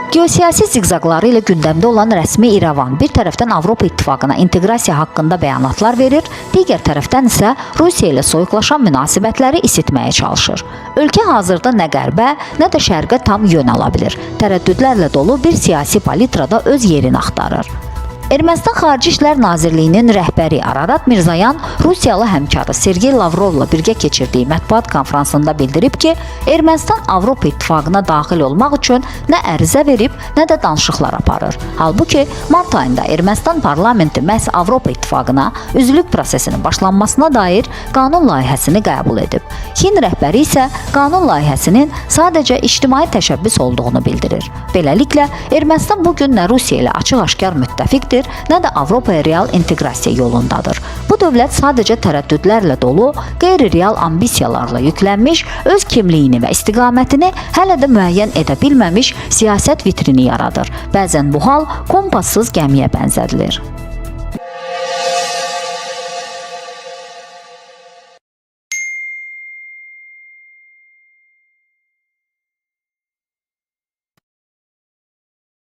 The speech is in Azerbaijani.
Geosiyasi ziqzaqları ilə gündəmdə olan rəsmi İrəvan bir tərəfdən Avropa İttifaqına inteqrasiya haqqında bəyanatlar verir, digər tərəfdən isə Rusiya ilə soyuqlaşan münasibətləri isitməyə çalışır. Ölkə hazırda nə qərbə, nə də şərqə tam yön ala bilir. Tərəddüdlərlə dolu bir siyasi palitrada öz yerini axtarır. Ermənistan Xarici İşlər Nazirliyinin rəhbəri Ararat Mirzoyan Rusiyalı həmkarı Sergey Lavrovla birgə keçirdiyi mətbuat konfransında bildirib ki, Ermənistan Avropa İttifaqına daxil olmaq üçün nə ərizə verib, nə də danışıqlar aparır. Halbuki, mart ayında Ermənistan parlamenti məhz Avropa İttifaqına üzvlük prosesinin başlanmasına dair qanun layihəsini qəbul edib. Çin rəhbəri isə qanun layihəsinin sadəcə ictimai təşəbbüs olduğunu bildirir. Beləliklə, Ermənistan bugün nə Rusiya ilə açıq-aşkar müttəfiqdir, nə də Avropaya real inteqrasiya yolundadır. Bu dövlət sadəcə tərəddüdlərlə dolu, qeyri-real ambisiyalarla yüklənmiş, öz kimliyini və istiqamətini hələ də müəyyən edə bilməmiş siyasət vitrini yaradır. Bəzən bu hal kompassız gəmiyə bənzədilir.